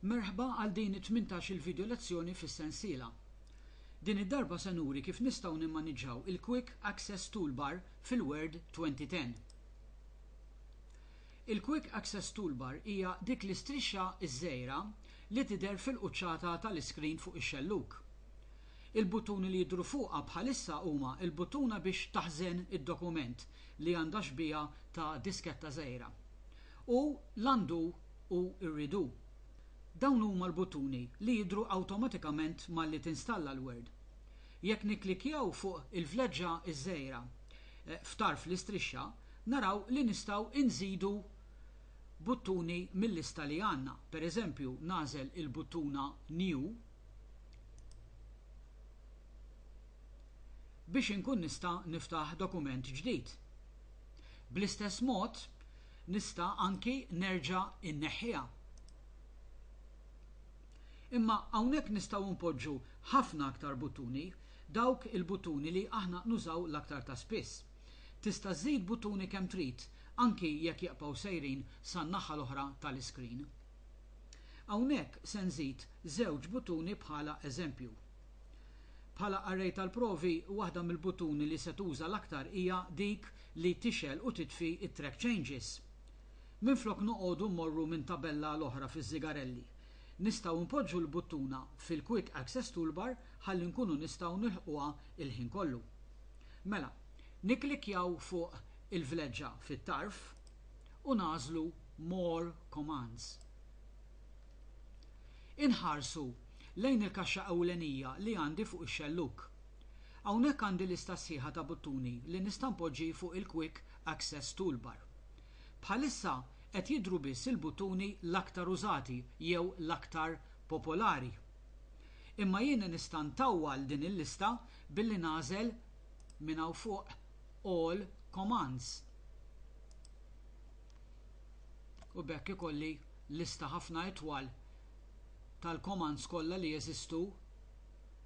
Merħba għal din 18 il-video lezzjoni fis-sensiela. Din id-darba se nuri kif nistgħu nimmaniġġjaw il-Quick Access Toolbar fil-Word 2010. Il-Quick Access Toolbar hija dik l-istrixxa iż-żgħira li tidher fil-quċċata tal-iskrin fuq ix-xelluk. Il-buttuni li jidhru fuqha bħalissa huma il-buttuna biex taħżen id-dokument li għandha xbija ta' disketta żgħira u l-undo u r-redo. Dawn huma l-buttuni li jidhru awtomatikament malli tinstalla l-Word. Jekk nikklikjaw fuq il-vleġġa iż-żgħira f'tarf l-istrixxa, naraw li nistgħu inżidu buttuni mill-lista li għandna. Pereżempju, nagħżel il-buttuna New biex inkun nista' niftaħ dokument ġdid. Bl-istess mod nista' anki nerġa' inneħħiha. Imma hawnhekk nistgħu npoġġu ħafna aktar buttuni, dawk il-buttuni li aħna nużaw l-aktar ta' spiss. Tista' żżid buttuni kemm trid, anki jekk jaqgħu sejrin san-naħa l-oħra tal-iskrin. Hawnhekk se nżid żewġ buttuni bħala eżempju. Bħala array tal-provi, waħda mill-buttuni li se tuża l-aktar hija dik li tixel u titfi it-track changes. Minflok noqogħdu mmorru minn tabella l-oħra fiż-żigarelli. Nistgħu npoġġu l-buttuna fil-Quick Access Toolbar ħalli nkunu nistgħu nilħquha il-ħin kollu. Mela, nikklikjaw fuq il-vleġġa fit-tarf u nagħżlu More Commands. Inħarsu lejn il-kaxxa ewlenija li għandi fuq ix-xelluk. Hawnhekk għandi lista sħiħa ta' buttuni li nista' npoġġi fuq il-Quick Access Toolbar. Bħalissa qed jidhru biss il-buttuni l-aktar użati jew l-aktar popolari. Imma jiena nista' ntawwal din il-lista billi nagħżel minn hawn fuq All Commands. U bekk ikolli lista ħafna itwal tal-commands kollha li jeżistu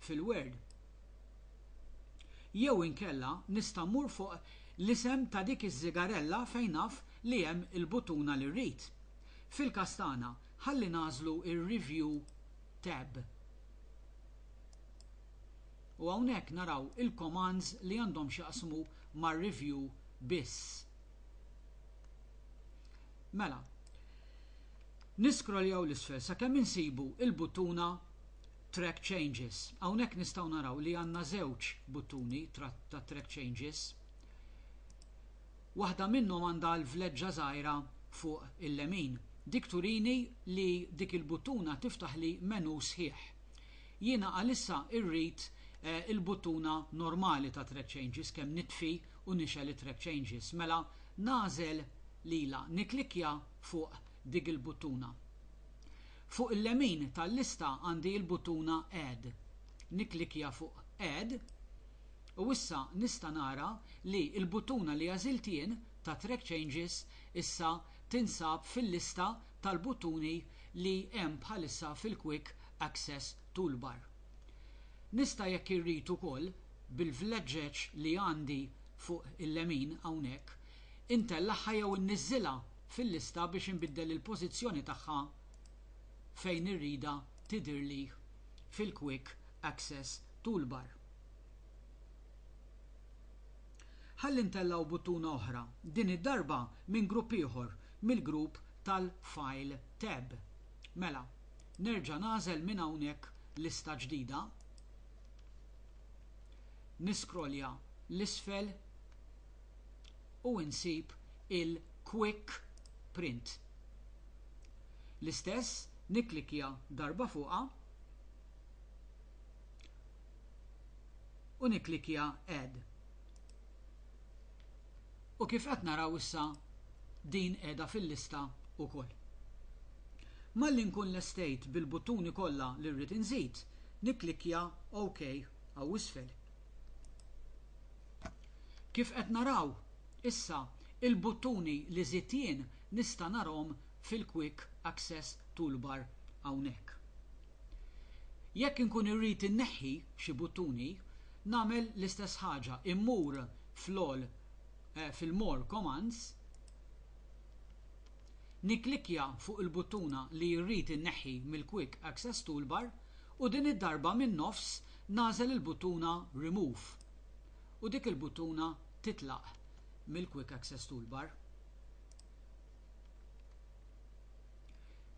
fil-Word. Jew inkella nista' mmur fuq l-isem ta' dik iż-żigarella fejn naf li hemm il-buttuna li rrid. Fil-każ tagħna ħalli nagħżlu ir-Review tab. U hawnhekk naraw il-commands li għandhom x'jaqsmu mar-review biss. Mela, niskroljaw l-isfel sakemm insibu il-buttuna Track Changes. Hawnhekk nistgħu naraw li għandna żewġ buttuni ta' Track Changes. Waħda minnhom għandha l-vleġġa żgħira fuq il-lemin. Dik turini li dik il-buttuna tiftaħ li menu sħiħ. Jiena għalissa irrid il-buttuna normali ta' Track Changes kemm nitfi u nixel it-Track Changes. Mela nagħżel lila nikklikja fuq dik il-buttuna. Fuq il-lemin tal-lista għandi il-buttuna Add. Nikklikja fuq Add u issa nista' nara li l-buttuna li għażilt jien ta' Track Changes issa tinsab fil-lista tal-buttuni li hemm bħalissa fil-Quick Access Toolbar. Nista' jekk irrid ukoll bil-vleġġeġ li għandi fuq il-lemin hawnhekk intellaħħa jew inniżilha fil-lista biex inbiddel il-pożizzjoni tagħha fejn irrida tidhirli fil-Quick Access Toolbar. Ħalli ntellaw buttuna oħra, din id-darba minn grupp ieħor mill-grupp tal-File tab. Mela, nerġa' nagħżel minn hawnhekk lista ġdida. Niskrolja l-isfel u insib il-Quick Print. L-istess nikklikja darba fuqha u nikklikja Add. U kif qed naraw issa din qiegħda fil-lista wkoll. Malli nkun lestejt bil-buttuni kollha li rrid inżid, nikklikja OK hawn isfel. Kif qed naraw issa il-buttuni li żidt jien nista' narahom fil-Quick Access Toolbar hawnhekk. Jekk inkun irrid inneħħi xi buttuni, nagħmel l-istess ħaġa, immur fil-More Commands, niklikja fuq il-buttuna li jrid inneħħi mill-Quick Access Toolbar u din id-darba minn nofs nażel il-buttuna Remove u dik il-buttuna titlaq mill-Quick Access Toolbar.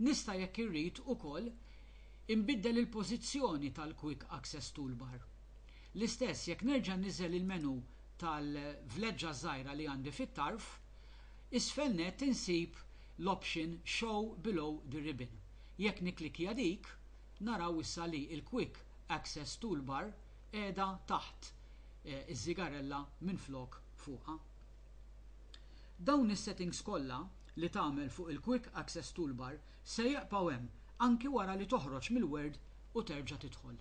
Nista' jekk irrid ukoll inbiddel il-pożizzjoni tal-Quick Access Toolbar. L-istess jekk nerġa' niżel il-menu tal-vleġġa żgħira li għandi fit-tarf, isfel net insib l-option Show Below the Ribbon. Jekk niklikja dik, naraw issa li il-Quick Access Toolbar qiegħda taħt iż-żigarella minflok fuqha. Dawn is-settings kollha li tagħmel fuq il-Quick Access Toolbar se jaqgħu hemm anki wara li toħroġ mill-Word u terġa' tidħol.